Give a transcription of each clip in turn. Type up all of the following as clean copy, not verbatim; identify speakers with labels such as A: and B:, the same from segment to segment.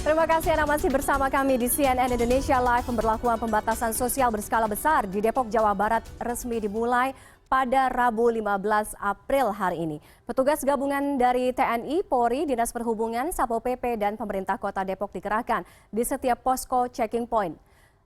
A: Terima kasih Anda masih bersama kami di CNN Indonesia Live. Pemberlakuan pembatasan sosial berskala besar di Depok, Jawa Barat resmi dimulai pada Rabu 15 April hari ini. Petugas gabungan dari TNI, Polri, Dinas Perhubungan, Satpol PP, dan pemerintah kota Depok dikerahkan di setiap posko checking point.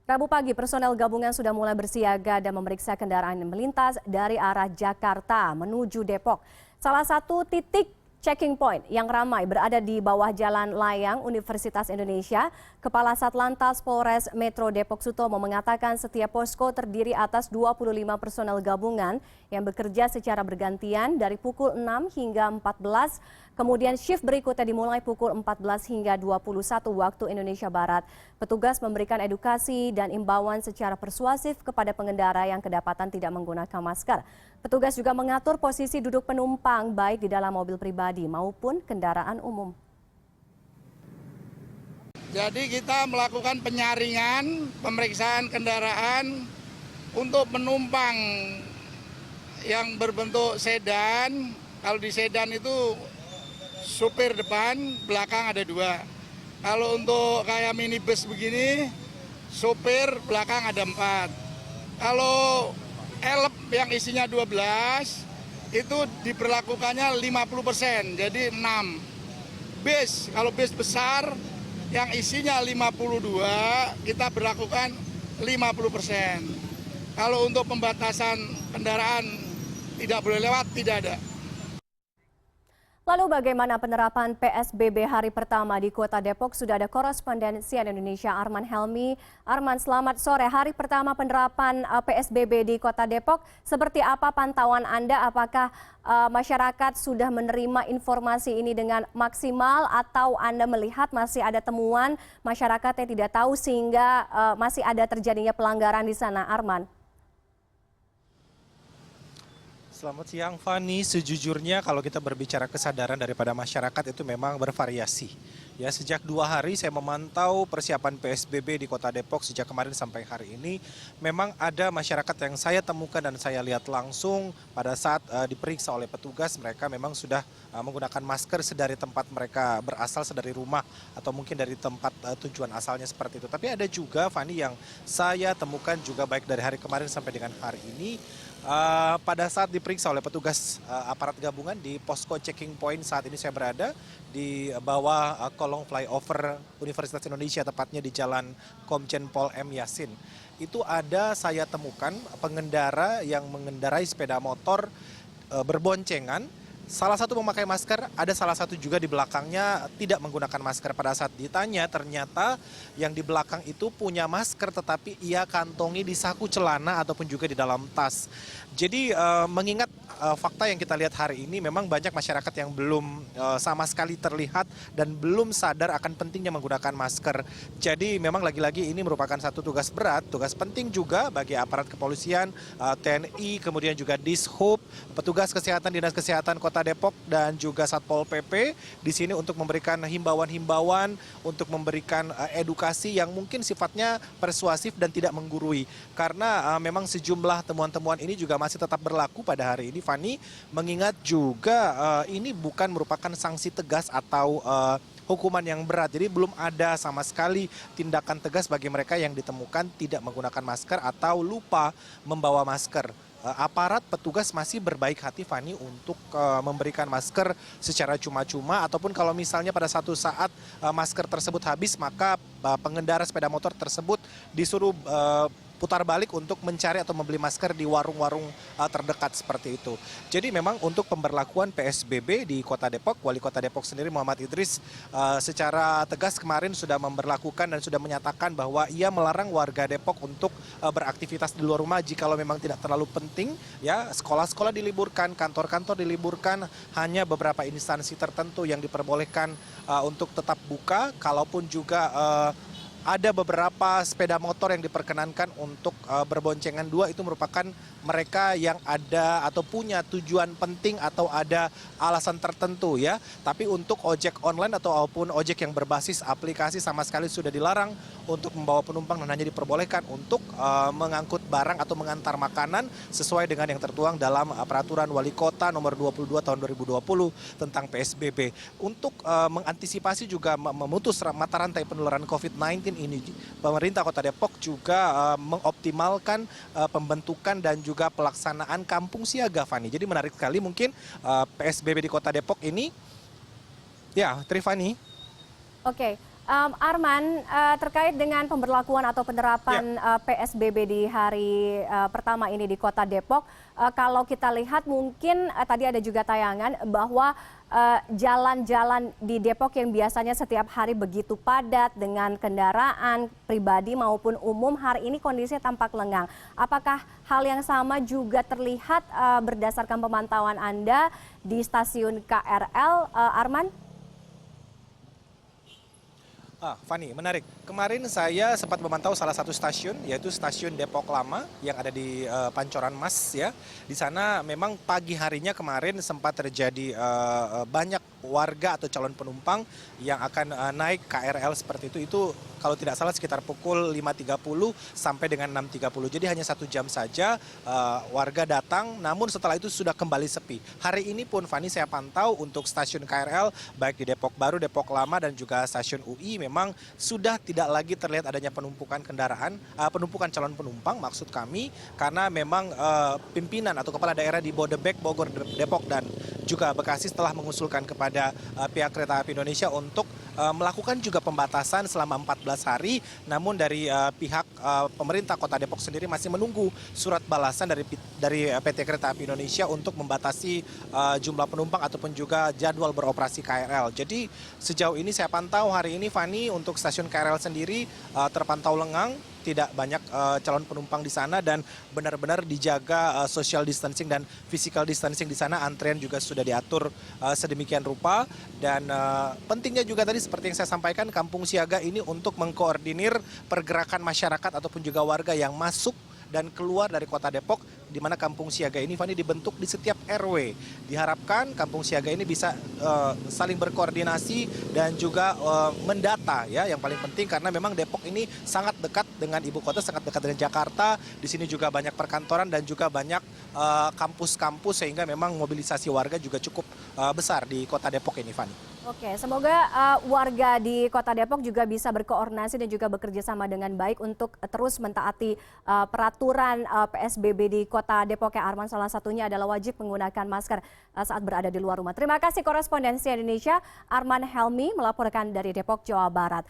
A: Rabu pagi, personel gabungan sudah mulai bersiaga dan memeriksa kendaraan yang melintas dari arah Jakarta menuju Depok. Salah satu titik checking point yang ramai berada di bawah Jalan Layang Universitas Indonesia. Kepala Satlantas Polres Metro Depok Sutomo mengatakan setiap posko terdiri atas 25 personel gabungan yang bekerja secara bergantian dari pukul 6 hingga 14. Kemudian shift berikutnya dimulai pukul 14 hingga 21 waktu Indonesia Barat. Petugas memberikan edukasi dan imbauan secara persuasif kepada pengendara yang kedapatan tidak menggunakan masker. Petugas juga mengatur posisi duduk penumpang baik di dalam mobil pribadi maupun kendaraan umum.
B: Jadi kita melakukan penyaringan, pemeriksaan kendaraan untuk penumpang yang berbentuk sedan. Kalau di sedan itu supir depan, belakang ada 2. Kalau untuk kayak minibus begini, supir belakang ada 4. Kalau elep yang isinya 12, itu diberlakukannya 50%, jadi 6. Bis, kalau bis besar yang isinya 52, kita berlakukan 50%. Kalau untuk pembatasan kendaraan tidak boleh lewat, tidak ada.
A: Lalu bagaimana penerapan PSBB hari pertama di Kota Depok? Sudah ada koresponden CNN Indonesia Arman Helmi. Arman, selamat sore. Hari pertama penerapan PSBB di Kota Depok, seperti apa pantauan Anda? Apakah masyarakat sudah menerima informasi ini dengan maksimal atau Anda melihat masih ada temuan masyarakat yang tidak tahu sehingga masih ada terjadinya pelanggaran di sana, Arman?
C: Selamat siang, Fani. Sejujurnya kalau kita berbicara kesadaran daripada masyarakat itu memang bervariasi. Ya, sejak 2 hari saya memantau persiapan PSBB di Kota Depok sejak kemarin sampai hari ini. Memang ada masyarakat yang saya temukan dan saya lihat langsung pada saat diperiksa oleh petugas. Mereka memang sudah menggunakan masker sedari tempat mereka berasal, sedari rumah atau mungkin dari tempat tujuan asalnya seperti itu. Tapi ada juga, Fani, yang saya temukan juga baik dari hari kemarin sampai dengan hari ini. Pada saat diperiksa oleh petugas aparat gabungan di posko checking point saat ini saya berada di bawah kolong flyover Universitas Indonesia, tepatnya di Jalan Komjen Pol M. Yasin. Itu ada saya temukan pengendara yang mengendarai sepeda motor berboncengan. Salah satu memakai masker, ada salah satu juga di belakangnya tidak menggunakan masker. Pada saat ditanya, ternyata yang di belakang itu punya masker tetapi ia kantongi di saku celana ataupun juga di dalam tas. Jadi mengingat fakta yang kita lihat hari ini, memang banyak masyarakat yang belum sama sekali terlihat dan belum sadar akan pentingnya menggunakan masker. Jadi memang lagi-lagi ini merupakan satu tugas berat, tugas penting juga bagi aparat kepolisian, TNI, kemudian juga Dishub, petugas kesehatan, Dinas Kesehatan Kota Depok, dan juga Satpol PP di sini untuk memberikan himbauan-himbauan, untuk memberikan edukasi yang mungkin sifatnya persuasif dan tidak menggurui. Karena memang sejumlah temuan-temuan ini juga masih tetap berlaku pada hari ini, Fani, mengingat juga ini bukan merupakan sanksi tegas atau hukuman yang berat. Jadi belum ada sama sekali tindakan tegas bagi mereka yang ditemukan tidak menggunakan masker atau lupa membawa masker. Aparat petugas masih berbaik hati, Fani, untuk memberikan masker secara cuma-cuma, ataupun kalau misalnya pada satu saat masker tersebut habis, maka pengendara sepeda motor tersebut disuruh putar balik untuk mencari atau membeli masker di warung-warung terdekat seperti itu. Jadi memang untuk pemberlakuan PSBB di Kota Depok, Wali Kota Depok sendiri Muhammad Idris secara tegas kemarin sudah memberlakukan dan sudah menyatakan bahwa ia melarang warga Depok untuk beraktivitas di luar rumah jikalau memang tidak terlalu penting. Ya, sekolah-sekolah diliburkan, kantor-kantor diliburkan, hanya beberapa instansi tertentu yang diperbolehkan untuk tetap buka, kalaupun juga ada beberapa sepeda motor yang diperkenankan untuk berboncengan dua, itu merupakan mereka yang ada atau punya tujuan penting atau ada alasan tertentu ya. Tapi untuk ojek online ataupun ojek yang berbasis aplikasi sama sekali sudah dilarang untuk membawa penumpang dan hanya diperbolehkan untuk mengangkut barang atau mengantar makanan sesuai dengan yang tertuang dalam peraturan Wali Kota nomor 22 tahun 2020 tentang PSBB. Untuk mengantisipasi juga memutus mata rantai penularan COVID-19 ini, pemerintah Kota Depok juga mengoptimalkan pembentukan dan juga pelaksanaan kampung siaga, Fani. Jadi menarik sekali mungkin PSBB di Kota Depok ini. Ya, Trifani.
A: Oke. Arman, terkait dengan pemberlakuan atau penerapan PSBB di hari pertama ini di Kota Depok, kalau kita lihat mungkin tadi ada juga tayangan bahwa jalan-jalan di Depok yang biasanya setiap hari begitu padat dengan kendaraan pribadi maupun umum, hari ini kondisinya tampak lengang. Apakah hal yang sama juga terlihat berdasarkan pemantauan Anda di stasiun KRL, Arman?
C: Fani, menarik. Kemarin saya sempat memantau salah satu stasiun, yaitu stasiun Depok Lama yang ada di Pancoran Mas ya. Di sana memang pagi harinya kemarin sempat terjadi banyak warga atau calon penumpang yang akan naik KRL seperti itu. Itu kalau tidak salah sekitar pukul 5.30 sampai dengan 6.30. Jadi hanya 1 jam saja warga datang, namun setelah itu sudah kembali sepi. Hari ini pun Fani saya pantau untuk stasiun KRL baik di Depok Baru, Depok Lama dan juga stasiun UI memang sudah tidak lagi terlihat adanya penumpukan kendaraan, penumpukan calon penumpang maksud kami, karena memang pimpinan atau kepala daerah di Bodebek, Bogor, Depok dan juga Bekasi telah mengusulkan kepada pihak Kereta Api Indonesia untuk melakukan juga pembatasan selama 14 hari, namun dari pihak pemerintah Kota Depok sendiri masih menunggu surat balasan dari PT Kereta Api Indonesia untuk membatasi jumlah penumpang ataupun juga jadwal beroperasi KRL. Jadi sejauh ini saya pantau hari ini Fani untuk stasiun KRL sendiri terpantau lengang, tidak banyak calon penumpang di sana dan benar-benar dijaga social distancing dan physical distancing di sana. Antrian juga sudah diatur sedemikian rupa dan pentingnya juga tadi seperti yang saya sampaikan, kampung siaga ini untuk mengkoordinir pergerakan masyarakat ataupun juga warga yang masuk dan keluar dari Kota Depok, di mana kampung siaga ini Fani dibentuk di setiap RW. Diharapkan kampung siaga ini bisa saling berkoordinasi dan juga mendata ya, yang paling penting karena memang Depok ini sangat dekat dengan ibu kota, sangat dekat dengan Jakarta. Di sini juga banyak perkantoran dan juga banyak kampus-kampus sehingga memang mobilisasi warga juga cukup besar di Kota Depok ini, Fani.
A: Oke, semoga warga di Kota Depok juga bisa berkoordinasi dan juga bekerja sama dengan baik untuk terus mentaati peraturan PSBB di Kota Depok ya, Arman. Salah satunya adalah wajib menggunakan masker saat berada di luar rumah. Terima kasih korespondensi Indonesia Arman Helmi melaporkan dari Depok, Jawa Barat.